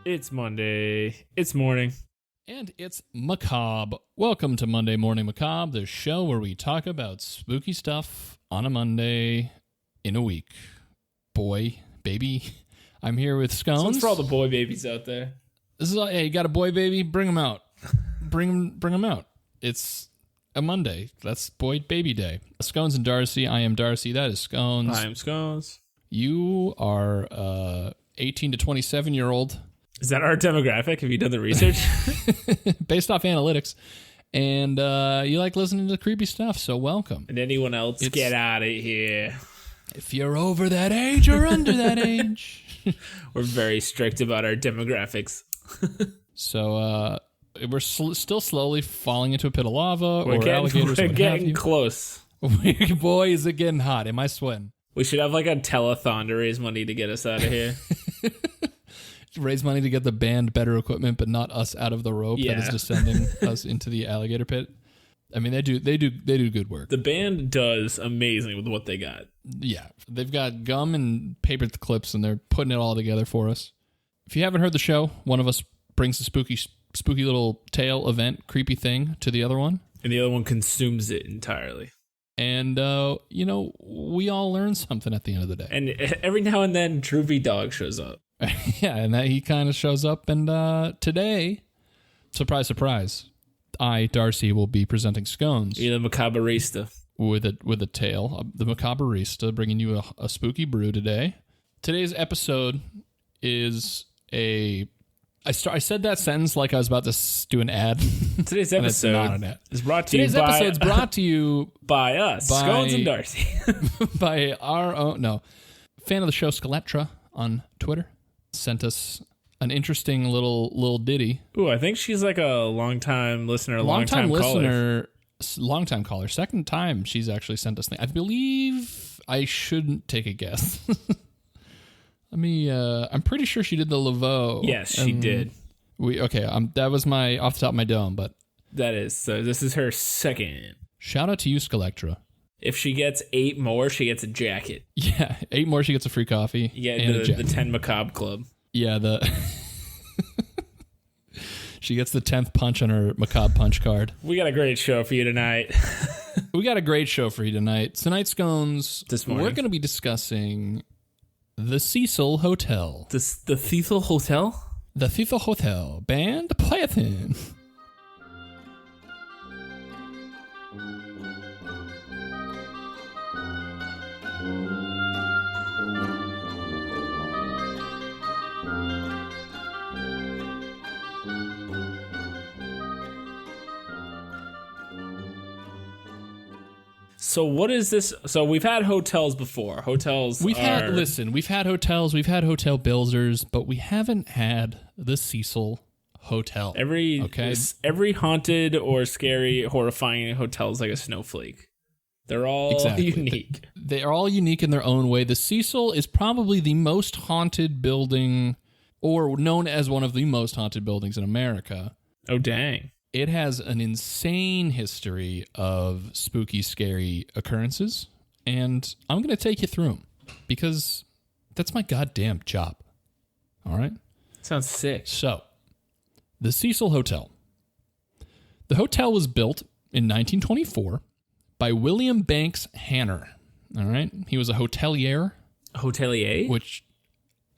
It's Monday. It's morning. And it's Macabre. Welcome to Monday Morning Macabre, the show where we talk about spooky stuff on a Monday in a week. Boy, baby, I'm here with Scones. So it's for all the boy babies out there. This is all, hey, you got a boy baby? Bring them out. Bring them out. It's a Monday. That's boy baby day. Scones and Darcy. I am Darcy. That is Scones. I am Scones. You are 18 to 27-year-old. Is that our demographic? Have you done the research? Based off analytics. And you like listening to creepy stuff, so welcome. And anyone else, get out of here. If you're over that age or under that age. We're very strict about our demographics. So we're still slowly falling into a pit of lava alligators. We're getting close. Boy, is it getting hot. Am I sweating? We should have like a telethon to raise money to get us out of here. Raise money to get the band better equipment, but not us out of the rope that is descending us into the alligator pit. I mean, they do good work. The band does amazing with what they got. Yeah, they've got gum and paper clips, and they're putting it all together for us. If you haven't heard the show, one of us brings a spooky little tale, event, creepy thing to the other one, and the other one consumes it entirely. And we all learn something at the end of the day. And every now and then, Droopy Dog shows up. Yeah, and that he kind of shows up. And today, surprise, surprise, I, Darcy, will be presenting Scones. You're the Macabrista. With a tale, the Macabrista, bringing you a spooky brew today. Today's episode is I said that sentence like I was about to do an ad. Today's episode not an ad. is brought to Today's you by... episode is brought to you... by us, Scones and Darcy. By our own... No. Fan of the show, Skeletra, on Twitter, sent us an interesting little ditty. Ooh, I think she's like a long-time listener, long-time caller. Long-time caller. Second time she's actually sent us things. I believe I shouldn't take a guess. I'm pretty sure she did the Laveau. Yes, she did. That was my off the top of my dome, but that is. So this is her second. Shout out to you, Skeletra. If she gets 8 more, she gets a jacket. Yeah, 8 more, she gets a free coffee. Yeah, the 10 Macabre Club. Yeah, she gets the 10th punch on her Macabre punch card. We got a great show for you tonight. Tonight, Scones, this morning, we're going to be discussing the Cecil Hotel. The Cecil Hotel? The Cecil Hotel. Band play it in. So what is this? So we've had hotels before. We've had hotels, we've had hotel builders, but we haven't had the Cecil Hotel. Every haunted or scary, horrifying hotel is like a snowflake. They're all unique. They're all unique in their own way. The Cecil is probably the most haunted building, or known as one of the most haunted buildings in America. Oh, dang. It has an insane history of spooky, scary occurrences, and I'm going to take you through them because that's my goddamn job. All right? Sounds sick. So, the Cecil Hotel. The hotel was built in 1924 by William Banks Hanner. All right? He was a hotelier. Hotelier? Which...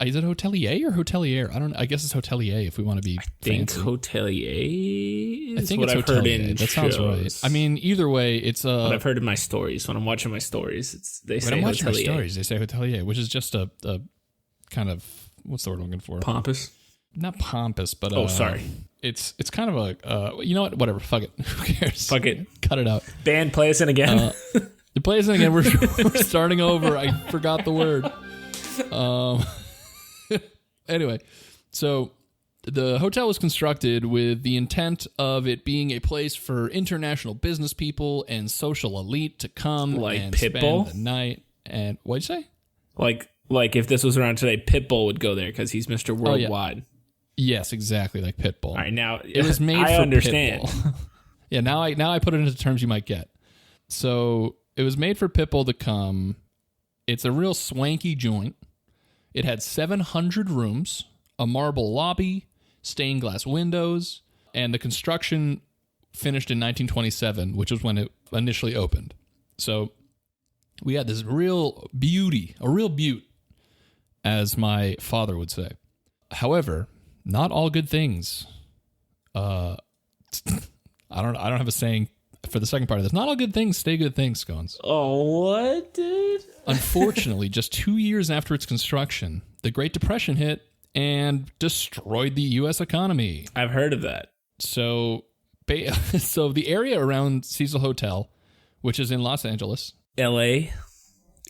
Is it hotelier or hotelier? I don't know. I guess it's hotelier if we want to be fancy. Hotelier is I think what it's I've heard in that shows. Sounds right. I mean, either way, it's what I've heard in my stories. When I'm watching my stories, they say hotelier. They say hotelier, which is just a kind of, what's the word I'm looking for? Pompous? Not pompous, but... sorry. It's kind of a... you know what? Whatever. Fuck it. Who cares? Fuck it. Cut it out. Band, play us in again. Play us in again. We're starting over. I forgot the word. Anyway, so the hotel was constructed with the intent of it being a place for international business people and social elite to come and spend the night. And what'd you say? Like if this was around today, Pitbull would go there because he's Mr. Worldwide. Oh, yeah. Yes, exactly, like Pitbull. All right, now it was made I for understand. Pitbull. Yeah, now I put it into terms you might get. So it was made for Pitbull to come. It's a real swanky joint. It had 700 rooms, a marble lobby, stained glass windows, and the construction finished in 1927, which was when it initially opened. So we had this real beauty, a real beaut, as my father would say. However, not all good things. I don't have a saying for the second part of this. Not all good things stay good things, Scones. Oh, what, dude? Unfortunately, just 2 years after its construction, the Great Depression hit and destroyed the U.S. economy. I've heard of that. So the area around Cecil Hotel, which is in Los Angeles, L.A.,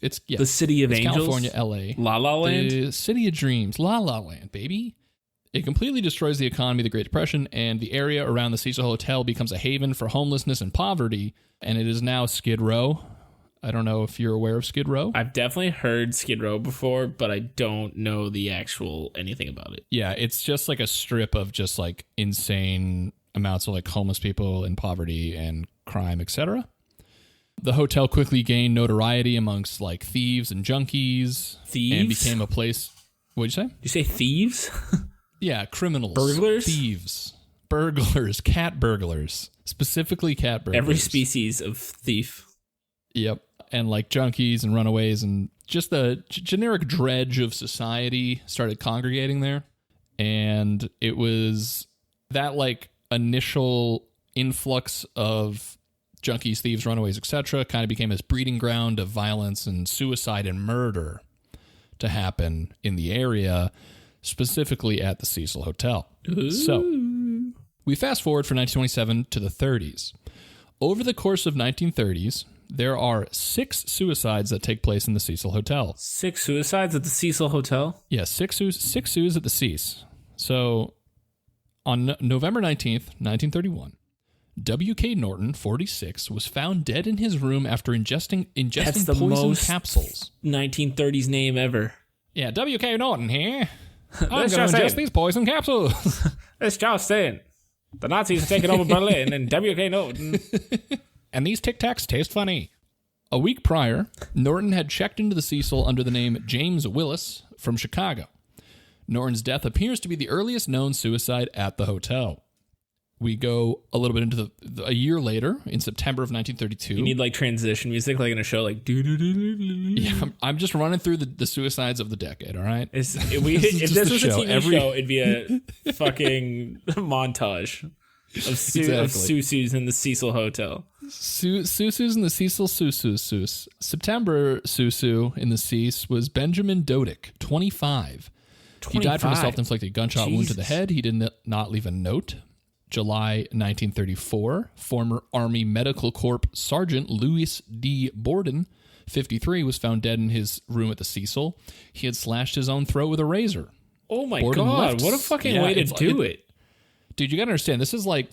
it's the city of angels, California, L.A., La La Land, the city of dreams, La La Land, baby. It completely destroys the economy of the Great Depression, and the area around the Cecil Hotel becomes a haven for homelessness and poverty, and it is now Skid Row. I don't know if you're aware of Skid Row. I've definitely heard Skid Row before, but I don't know the actual anything about it. Yeah, it's just like a strip of just like insane amounts of like homeless people and poverty and crime, etc. The hotel quickly gained notoriety amongst like thieves and junkies. Thieves? And became a place... What'd you say? Did you say thieves? Yeah, criminals. Burglars? Thieves. Burglars. Cat burglars. Specifically cat burglars. Every species of thief. Yep. And like junkies and runaways and just the generic dredge of society started congregating there. And it was that like initial influx of junkies, thieves, runaways, etc. kind of became this breeding ground of violence and suicide and murder to happen in the area, specifically at the Cecil Hotel. Ooh. So we fast forward from 1927 to the 30s. Over the course of 1930s, there are 6 suicides that take place in the Cecil Hotel. 6 suicides at the Cecil Hotel? Yeah, 6 suicides at the Cecil. So on November 19th, 1931, W.K. Norton, 46, was found dead in his room after ingesting That's the poison most capsules. 1930s name ever. Yeah, W.K. Norton here. I'm going to ingest these poison capsules. It's just saying. The Nazis have taken over Berlin and W.K. Norton. And these Tic Tacs taste funny. A week prior, Norton had checked into the Cecil under the name James Willis from Chicago. Norton's death appears to be the earliest known suicide at the hotel. We go a little bit into a year later, in September of 1932. You need like transition music, like in a show, like do do do do do. Yeah, I'm just running through the suicides of the decade. All right. If this was a TV show, it'd be a fucking montage of Susus in the Cecil Hotel. Susus in the Cecil Susus. September Susu in the Cecil was Benjamin Dodick, 25. He died from a self-inflicted gunshot wound to the head. He did not leave a note. July 1934, former Army Medical Corps Sergeant Louis D. Borden, 53, was found dead in his room at the Cecil. He had slashed his own throat with a razor. Oh my God, what a fucking way to do it. Dude, you gotta understand, this is like,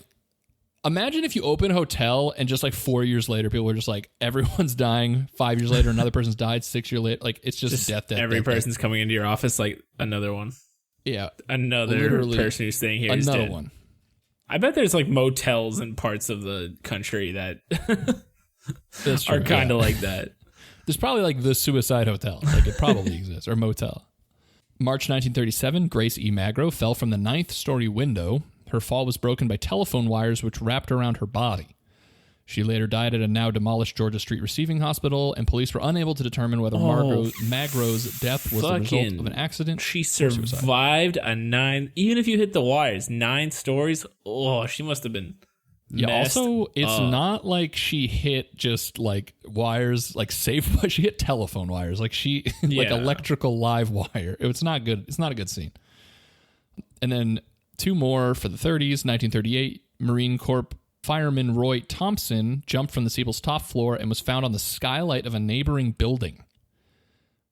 imagine if you open a hotel and just like 4 years later, people are just like, everyone's dying. 5 years later, another person's died. 6 years later, like it's just death. Every person's coming into your office like another one. Yeah. Another person who's staying here is dead. Another one. I bet there's like motels in parts of the country that are kind of like that. There's probably like the suicide hotel. Like it probably exists, or motel. March 1937, Grace E. Magro fell from the 9th story window. Her fall was broken by telephone wires which wrapped around her body. She later died at a now demolished Georgia Street Receiving Hospital, and police were unable to determine whether Magro's death was the result of an accident. She survived a 9, even if you hit the wires, 9 stories. Oh, she must have been. Yeah. Also, it's not like she hit just like wires, like safe, but she hit telephone wires, like like electrical live wire. It's not good. It's not a good scene. And then 2 more for the 30s. 1938, Marine Corps fireman Roy Thompson jumped from the Cecil's top floor and was found on the skylight of a neighboring building.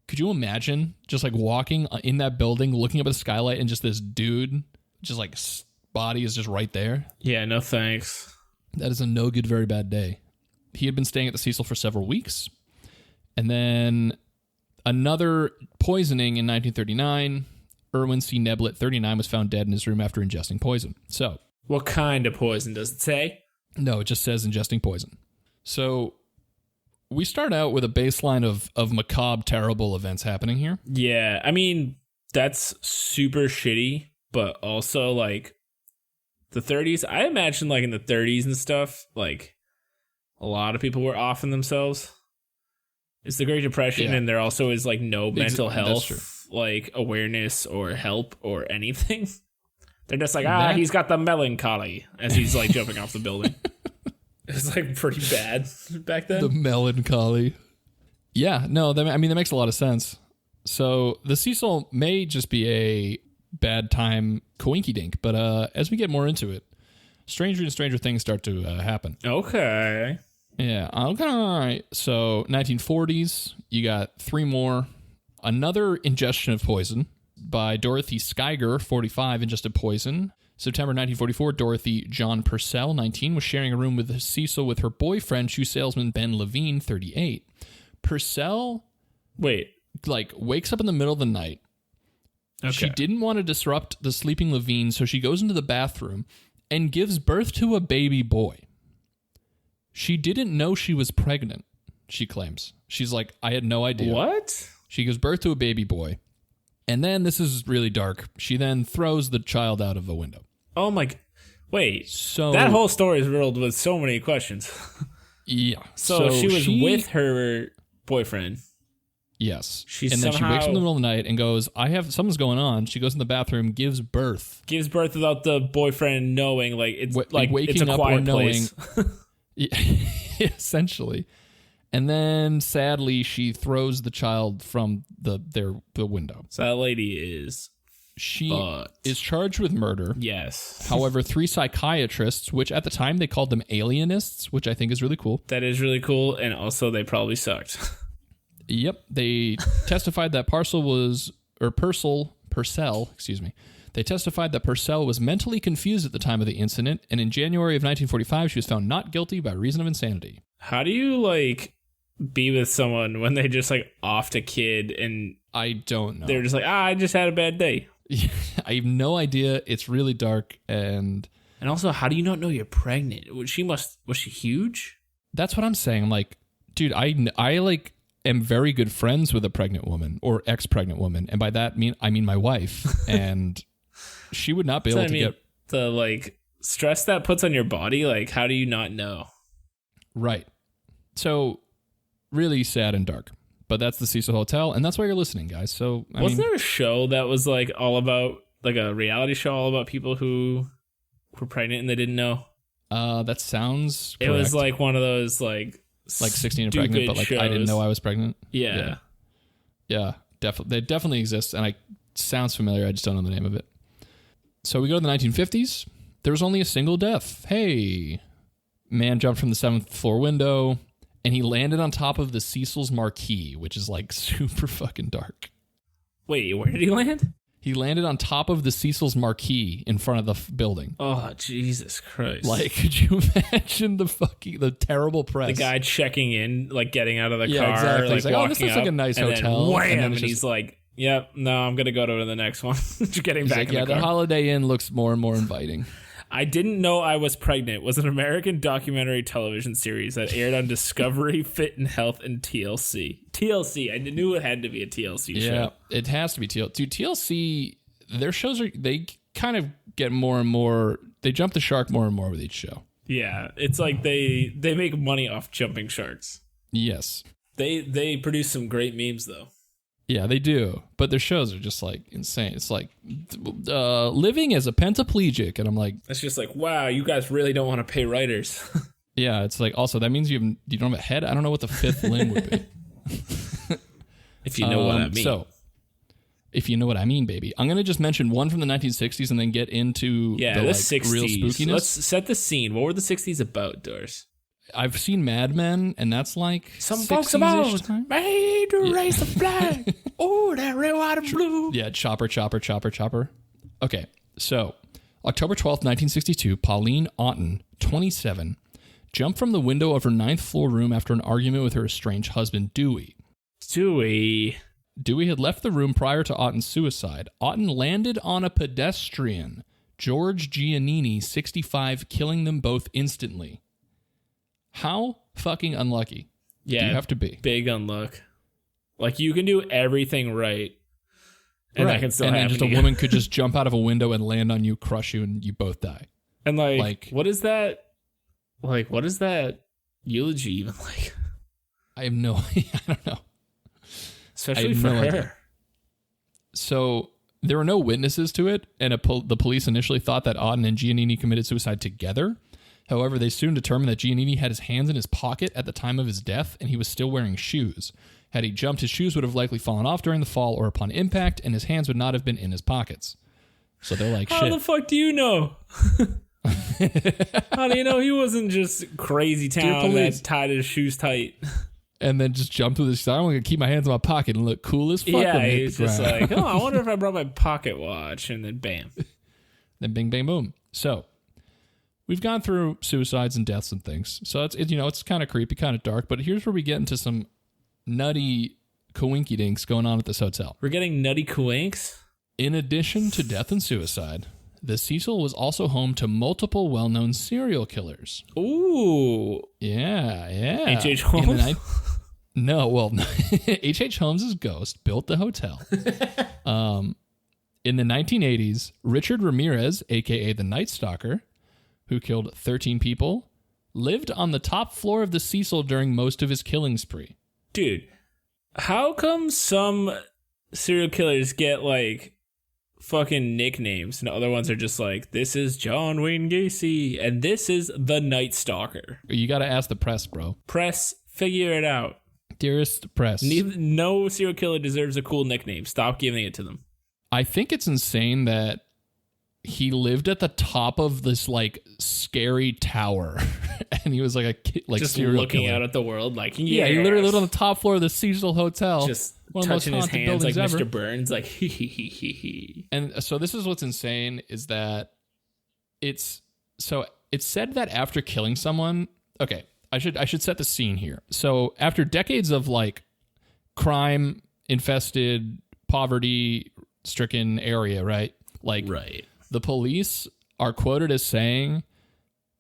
Could you imagine just like walking in that building, looking up at the skylight, and just this dude, just like body is just right there? Yeah, no thanks. That is a no good, very bad day. He had been staying at the Cecil for several weeks. And then another poisoning in 1939. Erwin C. Neblett, 39, was found dead in his room after ingesting poison. So, what kind of poison does it say? No, it just says ingesting poison. So we start out with a baseline of macabre, terrible events happening here. Yeah, I mean, That's super shitty, but also like the 30s. I imagine like in the 30s and stuff, like a lot of people were offing themselves. It's the Great Depression, and there also is like no mental health like awareness or help or anything. They're just like, he's got the melancholy as he's like jumping off the building. It's like pretty bad back then. The melancholy. Yeah, no, that makes a lot of sense. So the Cecil may just be a bad time coinky-dink, but as we get more into it, stranger and stranger things start to happen. Okay. Yeah, okay, all right. So 1940s, you got 3 more. Another ingestion of poison by Dorothy Schuyger, 45, ingested poison. September 1944, Dorothy John Purcell, 19, was sharing a room with Cecil with her boyfriend, shoe salesman Ben Levine, 38. Purcell... Wait. Like, wakes up in the middle of the night. Okay. She didn't want to disrupt the sleeping Levine, so she goes into the bathroom and gives birth to a baby boy. She didn't know she was pregnant, she claims. She's like, I had no idea. What? She gives birth to a baby boy. And then, this is really dark, she then throws the child out of a window. Oh my... Wait. So that whole story is riddled with so many questions. Yeah. So she was with her boyfriend. Yes. And then she wakes up in the middle of the night and goes, something's going on. She goes in the bathroom, gives birth. Gives birth without the boyfriend knowing, like, it's like waking it's a up quiet or knowing. place. Essentially. And then, sadly, she throws the child from the window. So that lady is... She is charged with murder. Yes. However, 3 psychiatrists, which at the time they called them alienists, which I think is really cool. That is really cool, and also they probably sucked. Yep. They testified that Purcell, excuse me. They testified that Purcell was mentally confused at the time of the incident, and in January of 1945, she was found not guilty by reason of insanity. How do you, like, be with someone when they just, like, offed a kid and... I don't know. They're just like, I just had a bad day. I have no idea. It's really dark, and also, how do you not know you're pregnant? Was she huge? That's what I'm saying. I'm like, dude, I like am very good friends with a pregnant woman or ex-pregnant woman, and by that I mean my wife, and she would not be able to get the like stress that puts on your body. Like, how do you not know? Right. So, really sad and dark. But that's the Cecil Hotel, and that's why you're listening, guys. So, wasn't there a show that was like all about, like a reality show all about people who were pregnant and they didn't know? That sounds correct. It was like one of those like 16 and pregnant, but like shows. I didn't know I was pregnant. Yeah. Definitely. They definitely exist, and it sounds familiar. I just don't know the name of it. So we go to the 1950s. There was only a single death. Hey, man jumped from the 7th floor window. And he landed on top of the Cecil's marquee, which is like super fucking dark. Wait, where did he land? He landed on top of the Cecil's marquee in front of the building. Oh, Jesus Christ. Like, could you imagine the terrible press? The guy checking in, like getting out of the car. Exactly. Like, he's like, this looks like a nice hotel. Then, wham, and he's like, yep, no, I'm going to go to the next one. Getting back in the car. The Holiday Inn looks more and more inviting. I Didn't Know I Was Pregnant was an American documentary television series that aired on Discovery, Fit and Health, and TLC. TLC, I knew it had to be a TLC show. Yeah, it has to be TLC. Dude, TLC, their shows they kind of get more and more, they jump the shark more and more with each show. Yeah, it's like they make money off jumping sharks. Yes. They produce some great memes, though. Yeah, they do. But their shows are just like insane. It's like living as a pentaplegic. And I'm like, it's just like, wow, you guys really don't want to pay writers. Yeah, it's like, also, that means you don't have a head. I don't know what the 5th limb would be. If you know what I mean. So, if you know what I mean, baby. I'm going to just mention one from the 1960s and then get into the 60s. Real spookiness. Let's set the scene. What were the 60s about, Doris? I've seen Mad Men, and that's like some folks about made to raise the flag. Oh, that red, white, and blue. Yeah, chopper. Okay, so October 12th, 1962, Pauline Otten, 27, jumped from the window of her 9th floor room after an argument with her estranged husband, Dewey. Dewey had left the room prior to Otten's suicide. Otten landed on a pedestrian, George Giannini, 65, killing them both instantly. How fucking unlucky do you have to be? Big unluck. Like, you can do everything right, And that can still happen. And then just a woman could just jump out of a window and land on you, crush you, and you both die. And like what is that? Like, what is that eulogy even like? I have no idea. I don't know. Especially for her. Idea. So there were no witnesses to it, and the police initially thought that Auden and Giannini committed suicide together. However, they soon determined that Giannini had his hands in his pocket at the time of his death, and he was still wearing shoes. Had he jumped, his shoes would have likely fallen off during the fall or upon impact, and his hands would not have been in his pockets. So they're like, shit. How the fuck do you know? How do you know he wasn't just crazy town that tied his shoes tight? And then just jumped with his style. I'm going to keep my hands in my pocket and look cool as fuck. Yeah, he's just like, oh, I wonder if I brought my pocket watch. And then bam. Then bing, bang, boom. So we've gone through suicides and deaths and things. So it's kind of creepy, kind of dark. But here's where we get into some nutty coinky dinks going on at this hotel. We're getting nutty coinks? In addition to death and suicide, the Cecil was also home to multiple well-known serial killers. Ooh. Yeah. H.H. Holmes? No, well, H.H. Holmes' ghost built the hotel. In the 1980s, Richard Ramirez, a.k.a. the Night Stalker, who killed 13 people, lived on the top floor of the Cecil during most of his killing spree. Dude, how come some serial killers get, like, fucking nicknames and other ones are just like, this is John Wayne Gacy and this is the Night Stalker? You got to ask the press, bro. Press, figure it out. Dearest press. No serial killer deserves a cool nickname. Stop giving it to them. I think it's insane that he lived at the top of this like scary tower and he was like a kid, like just serial looking killer. Out at the world like, yeah, he literally lived on the top floor of the Cecil Hotel. Just touching his hands like ever. Mr. Burns, like he. And so this is what's insane is that it's said that after killing someone, okay, I should set the scene here. So after decades of like crime infested, poverty stricken area, right? Like right. The police are quoted as saying,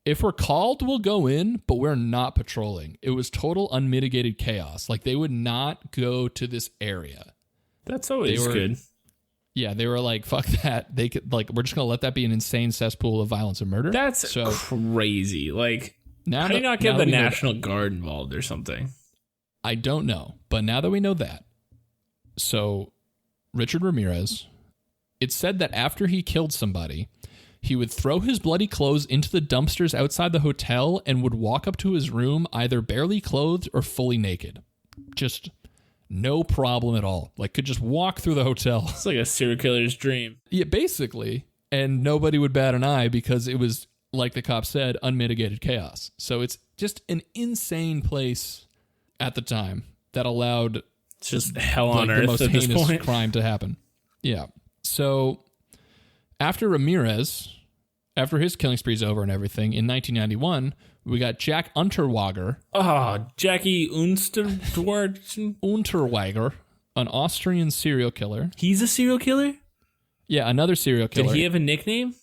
if we're called, we'll go in, but we're not patrolling. It was total unmitigated chaos. Like, they would not go to this area. That's always good. Yeah, they were like, fuck that. They could, like, we're just going to let that be an insane cesspool of violence and murder. That's crazy. Like, how do you not get the National Guard involved or something? I don't know. But now that we know that, so Richard Ramirez, it's said that after he killed somebody, he would throw his bloody clothes into the dumpsters outside the hotel and would walk up to his room either barely clothed or fully naked. Just no problem at all. Like, could just walk through the hotel. It's like a serial killer's dream. Yeah, basically. And nobody would bat an eye because it was, like the cop said, unmitigated chaos. So it's just an insane place at the time that allowed it's just hell on earth the most at this heinous point. Crime to happen. Yeah. So after Ramirez, after his killing spree's over and everything, in 1991, we got Jack Unterweger. Oh, Jackie Unterweger, an Austrian serial killer. He's a serial killer? Yeah, another serial killer. Did he have a nickname?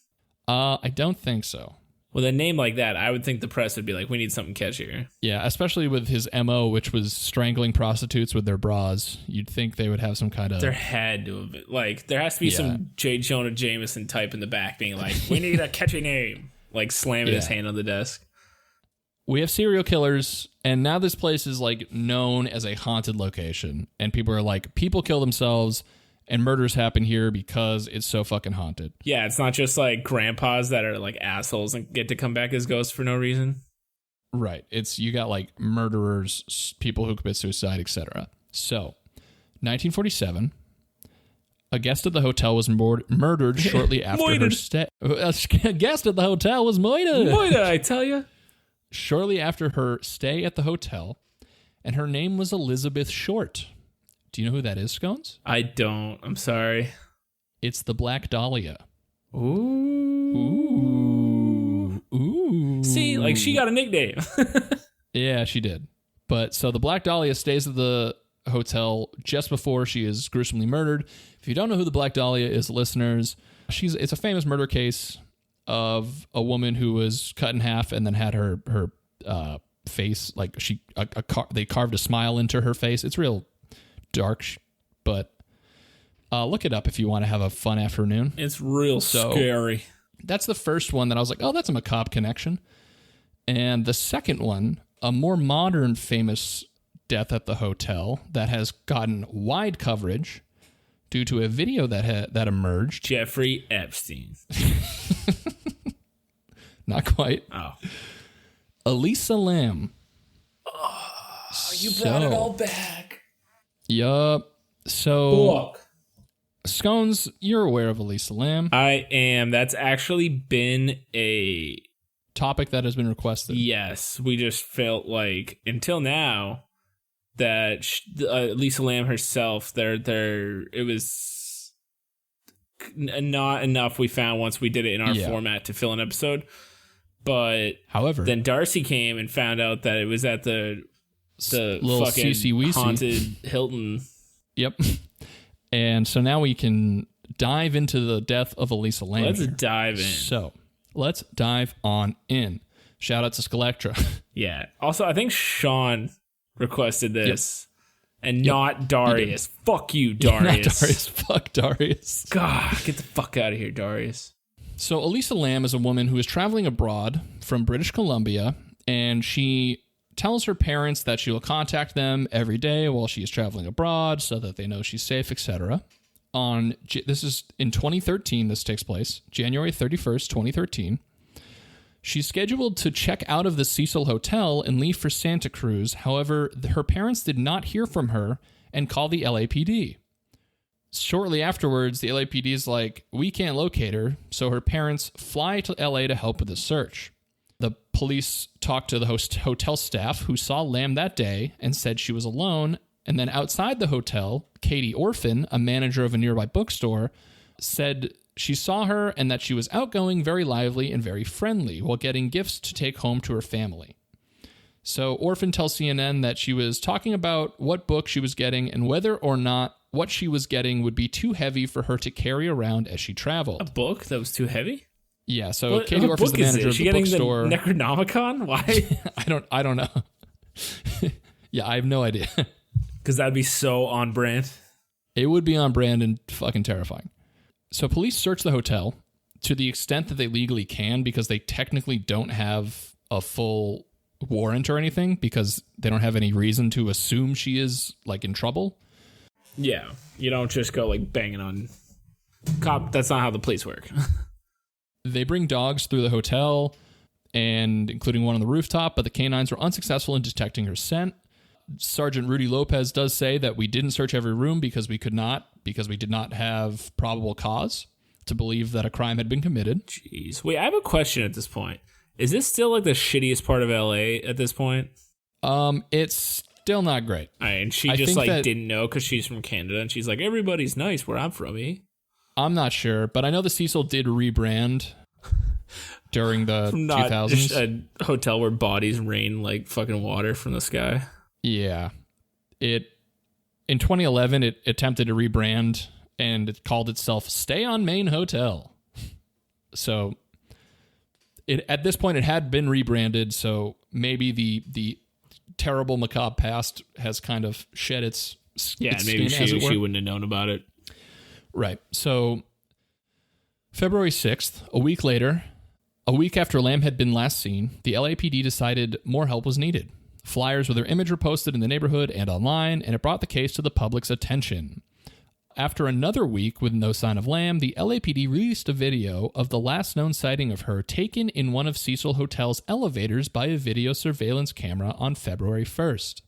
I don't think so. With a name like that, I would think the press would be like, we need something catchier. Yeah, especially with his MO, which was strangling prostitutes with their bras. You'd think they would have some kind of... There had to have been. Like, there has to be some J. Jonah Jameson type in the back being like, we need a catchy name. Like, slamming his hand on the desk. We have serial killers, and now this place is, like, known as a haunted location. And people are like, people kill themselves... and murders happen here because it's so fucking haunted. Yeah, it's not just like grandpas that are like assholes and get to come back as ghosts for no reason. Right. It's you got like murderers, people who commit suicide, etc. So, 1947, a guest at the hotel was murdered shortly after her stay. A guest at the hotel was murdered. Murdered, I tell you. Shortly after her stay at the hotel, and her name was Elizabeth Short. Do you know who that is, Scones? I don't. I'm sorry. It's the Black Dahlia. Ooh. See, like she got a nickname. Yeah, she did. But so the Black Dahlia stays at the hotel just before she is gruesomely murdered. If you don't know who the Black Dahlia is, listeners, it's a famous murder case of a woman who was cut in half and then had her face, like they carved a smile into her face. It's real dark, but Look it up if you want to have a fun afternoon. It's real scary. That's the first one that I was like, oh, that's a macabre connection. And the second one, a more modern famous death at the hotel that has gotten wide coverage due to a video that emerged. Jeffrey Epstein. Not quite. Oh. Elisa Lam. Oh, you brought it all back. Yup. So, Scones, you're aware of Elisa Lam. I am. That's actually been a topic that has been requested. Yes. We just felt like, until now, that Elisa Lam herself, it was not enough we found once we did it in our format to fill an episode. But however, then Darcy came and found out that it was at the little fucking CC haunted Hilton. Yep. And so now we can dive into the death of Elisa Lam. Let's dive in. So let's dive on in. Shout out to Skelectra. Yeah. Also, I think Sean requested this and not Darius. Fuck you, Darius. Not Darius. Fuck Darius. God, get the fuck out of here, Darius. So Elisa Lam is a woman who is traveling abroad from British Columbia, and she tells her parents that she will contact them every day while she is traveling abroad so that they know she's safe, etc. This is in 2013, this takes place, January 31st, 2013. She's scheduled to check out of the Cecil Hotel and leave for Santa Cruz. However, her parents did not hear from her and call the LAPD. Shortly afterwards, the LAPD is like, we can't locate her, so her parents fly to LA to help with the search. The police talked to the hotel staff who saw Lam that day and said she was alone. And then outside the hotel, Katie Orphan, a manager of a nearby bookstore, said she saw her and that she was outgoing, very lively, and very friendly while getting gifts to take home to her family. So Orphan tells CNN that she was talking about what book she was getting and whether or not what she was getting would be too heavy for her to carry around as she traveled. A book that was too heavy? Yeah, so Katie Orphan's the manager of the bookstore. The Necronomicon? Why? I don't know. Yeah, I have no idea. Because that'd be so on brand. It would be on brand and fucking terrifying. So police search the hotel to the extent that they legally can because they technically don't have a full warrant or anything because they don't have any reason to assume she is like in trouble. Yeah, you don't just go like banging on cop. That's not how the police work. They bring dogs through the hotel, and including one on the rooftop, but the canines were unsuccessful in detecting her scent. Sergeant Rudy Lopez does say that we didn't search every room because we did not have probable cause to believe that a crime had been committed. Jeez. Wait, I have a question at this point. Is this still like the shittiest part of LA at this point? It's still not great. And she just like didn't know because she's from Canada and she's like, everybody's nice where I'm from, eh? I'm not sure, but I know the Cecil did rebrand during the 2000s. Just a hotel where bodies rain like fucking water from the sky. Yeah. In 2011, it attempted to rebrand, and it called itself Stay on Main Hotel. So at this point, it had been rebranded, so maybe the terrible macabre past has kind of shed its skin, maybe she wouldn't have known about it. Right. So February 6th, a week later, a week after Lam had been last seen, the LAPD decided more help was needed. Flyers with her image were posted in the neighborhood and online, and it brought the case to the public's attention. After another week with no sign of Lam, the LAPD released a video of the last known sighting of her taken in one of Cecil Hotel's elevators by a video surveillance camera on February 1st.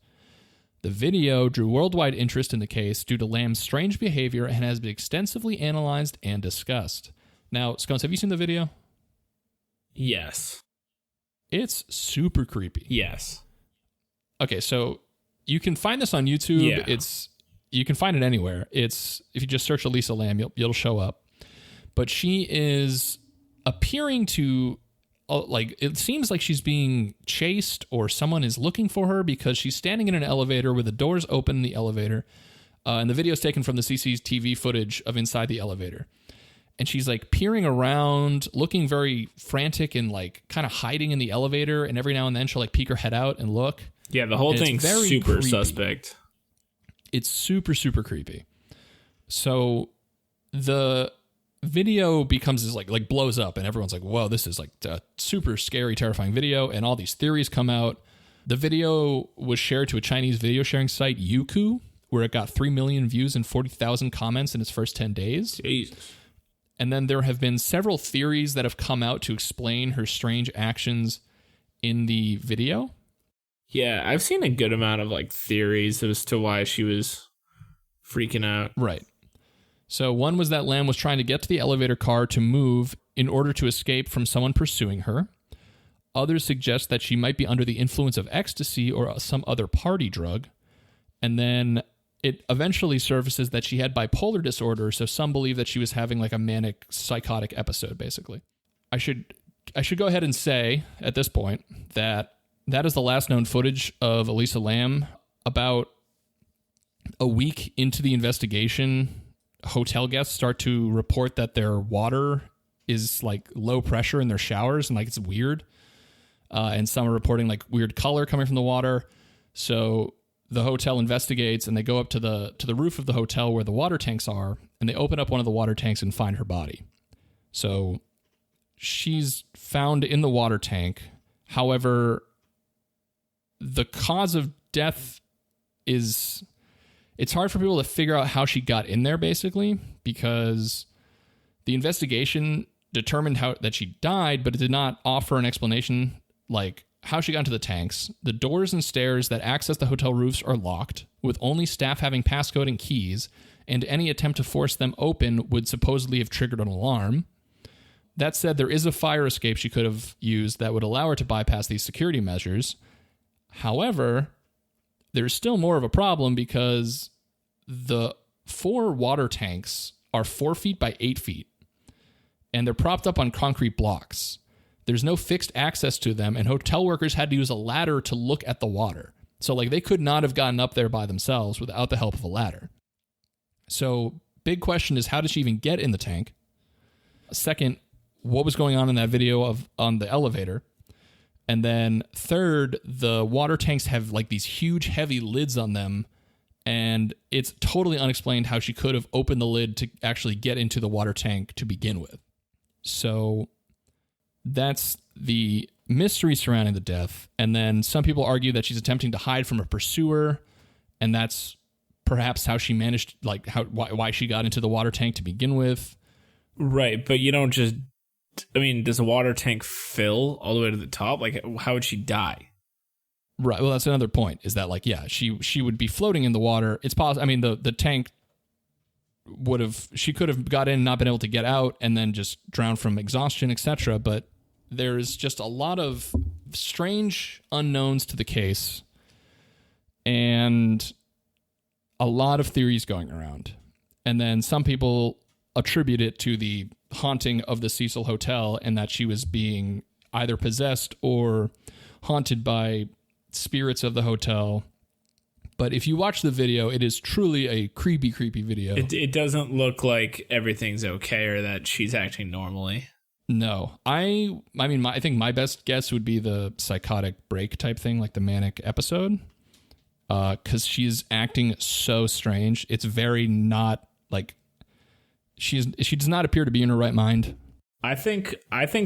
The video drew worldwide interest in the case due to Lam's strange behavior and has been extensively analyzed and discussed. Now, Scones, have you seen the video? Yes. It's super creepy. Yes. Okay, so you can find this on YouTube. Yeah. You can find it anywhere. If you just search Elisa Lam, it'll show up. But she is appearing to it seems like she's being chased or someone is looking for her because she's standing in an elevator with the doors open in the elevator. And the video is taken from the CCTV footage of inside the elevator. And she's like peering around, looking very frantic and like kind of hiding in the elevator. And every now and then she'll like peek her head out and look. Yeah, the whole thing's super creepy. Suspect. It's super, super creepy. So the video becomes this like blows up, and everyone's like, whoa, this is like a super scary, terrifying video. And all these theories come out. The video was shared to a Chinese video sharing site, Youku, where it got 3 million views and 40,000 comments in its first 10 days. Jesus. And then there have been several theories that have come out to explain her strange actions in the video. Yeah, I've seen a good amount of like theories as to why she was freaking out. Right. So one was that Lam was trying to get to the elevator car to move in order to escape from someone pursuing her. Others suggest that she might be under the influence of ecstasy or some other party drug. And then it eventually surfaces that she had bipolar disorder, so some believe that she was having like a manic psychotic episode, basically. I should go ahead and say at this point that is the last known footage of Elisa Lam. About a week into the investigation, hotel guests start to report that their water is like low pressure in their showers and like it's weird. And some are reporting like weird color coming from the water. So the hotel investigates and they go up to the roof of the hotel where the water tanks are, and they open up one of the water tanks and find her body. So she's found in the water tank. However, the cause of death it's hard for people to figure out how she got in there, basically, because the investigation determined that she died, but it did not offer an explanation like how she got into the tanks. The doors and stairs that access the hotel roofs are locked, with only staff having passcode and keys, and any attempt to force them open would supposedly have triggered an alarm. That said, there is a fire escape she could have used that would allow her to bypass these security measures. However, there's still more of a problem because the 4 water tanks are 4 feet by 8 feet, and they're propped up on concrete blocks. There's no fixed access to them, and hotel workers had to use a ladder to look at the water. So, like, they could not have gotten up there by themselves without the help of a ladder. So, big question is, how did she even get in the tank? Second, what was going on in that video on the elevator? And then third, the water tanks have like these huge, heavy lids on them, and it's totally unexplained how she could have opened the lid to actually get into the water tank to begin with. So that's the mystery surrounding the death. And then some people argue that she's attempting to hide from a pursuer, and that's perhaps how she managed, like why she got into the water tank to begin with. Right, but you don't just... I mean, does a water tank fill all the way to the top? Like, how would she die? Right. Well, that's another point. Is that like, yeah, she would be floating in the water. It's possible. I mean, the tank she could have got in and not been able to get out, and then just drowned from exhaustion, etc. But there's just a lot of strange unknowns to the case, and a lot of theories going around. And then some people attribute it to the haunting of the Cecil Hotel, and that she was being either possessed or haunted by spirits of the hotel. But if you watch the video, it is truly a creepy video. It doesn't look like everything's okay or that she's acting normally. No. I mean, I think my best guess would be the psychotic break type thing, like the manic episode. Because she's acting so strange. It's very not like... She does not appear to be in her right mind. I think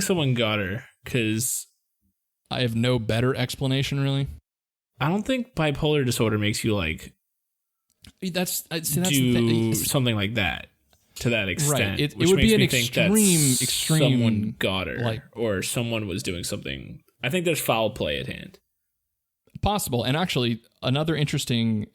someone got her, because I have no better explanation, really. I don't think bipolar disorder makes you like that's do something like that to that extent. Right. It would be an extreme. Someone got her, or someone was doing something. I think there's foul play at hand. Possible, and actually, another interesting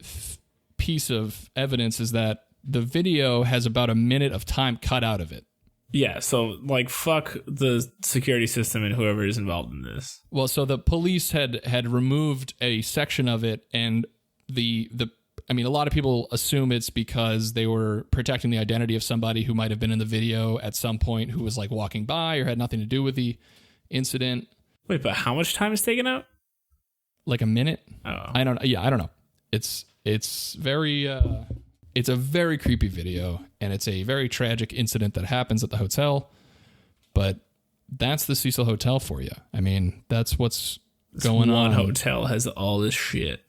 piece of evidence is that the video has about a minute of time cut out of it. Yeah, so, like, fuck the security system and whoever is involved in this. Well, so the police had removed a section of it, and I mean, a lot of people assume it's because they were protecting the identity of somebody who might have been in the video at some point, who was, like, walking by or had nothing to do with the incident. Wait, but how much time is taken out? Like a minute? Oh. I don't know. It's very... It's a very creepy video, and it's a very tragic incident that happens at the hotel, but that's the Cecil Hotel for you. I mean, that's what's going on. One hotel has all this shit.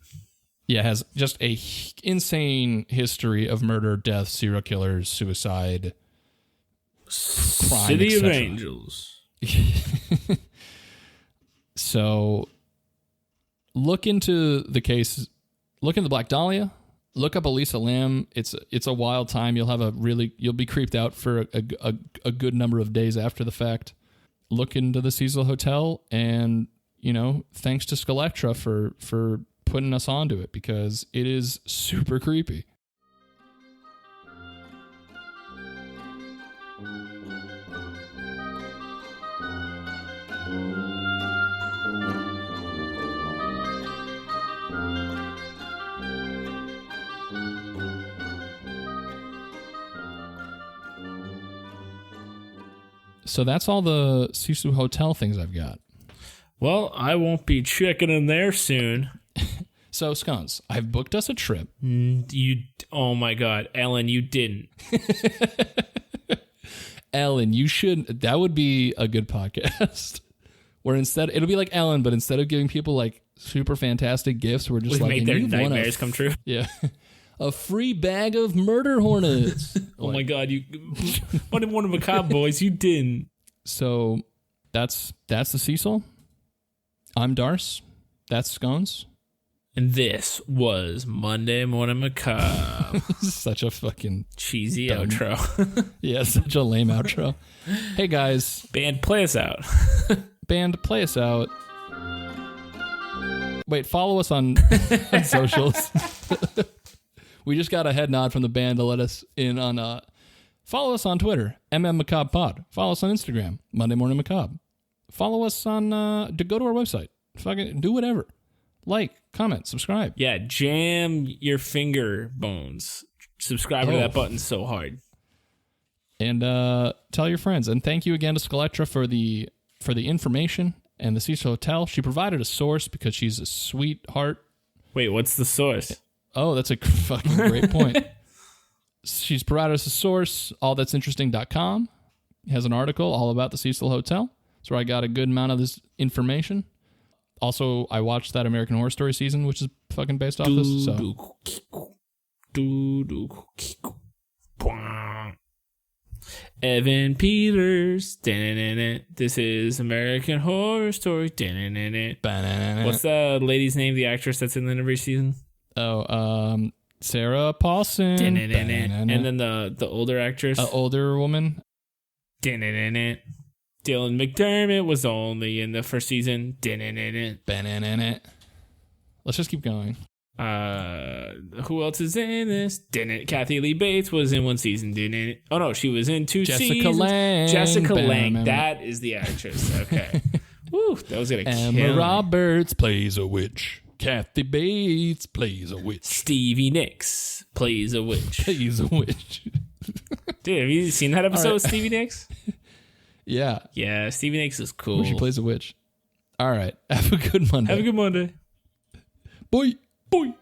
Yeah, has just a insane history of murder, death, serial killers, suicide, crime, City of Angels. So look into the case. Look into Black Dahlia. Look up Elisa Lam. It's a wild time. You'll be creeped out for a good number of days after the fact. Look into the Cecil Hotel, and thanks to Skeletra for putting us onto it, because it is super creepy. So that's all the Cecil Hotel things I've got. Well, I won't be checking in there soon. So, Scones, I've booked us a trip. Oh my God, Ellen, you didn't. Ellen, you should. That would be a good podcast. Where it'll be like Ellen, but instead of giving people like super fantastic gifts, we're just make their nightmares come true. Yeah. A free bag of murder hornets. Oh my God, you one of the Macabre boys, you didn't. So that's the Cecil. I'm Darce. That's Scones. And this was Monday Morning Macabre. Such a fucking cheesy dumb outro. Yeah, such a lame outro. Hey guys. Band, play us out. Band, play us out. Wait, follow us on socials. We just got a head nod from the band to let us in on... follow us on Twitter, Macabre Pod. Follow us on Instagram, Monday Morning Macabre. Follow us on... go to our website. Fucking do whatever. Like, comment, subscribe. Yeah, jam your finger bones. Subscribe to that button so hard. And tell your friends. And thank you again to Skeletra for the information and the Cecil Hotel. She provided a source because she's a sweetheart. Wait, what's the source? Oh, that's a fucking great point. She's provided us a source, allthat'sinteresting.com. It has an article all about the Cecil Hotel. That's where I got a good amount of this information. Also, I watched that American Horror Story season, which is fucking based off this. So. Evan Peters. This is American Horror Story. What's the lady's name, the actress that's in the every season? Oh, Sarah Paulson. And then the older actress. Older woman. Dylan McDermott was only in the first season. Let's just keep going. Who else is in this? Kathy Lee Bates was in one season. Oh no, she was in two seasons. Jessica Lange. That is the actress. Okay. Woo, that was gonna kill Emma Roberts plays a witch. Kathy Bates plays a witch. Stevie Nicks plays a witch. Plays a witch. Dude, have you seen that episode of Stevie Nicks? Yeah. Yeah, Stevie Nicks is cool. She plays a witch. All right. Have a good Monday. Have a good Monday. Bye. Bye.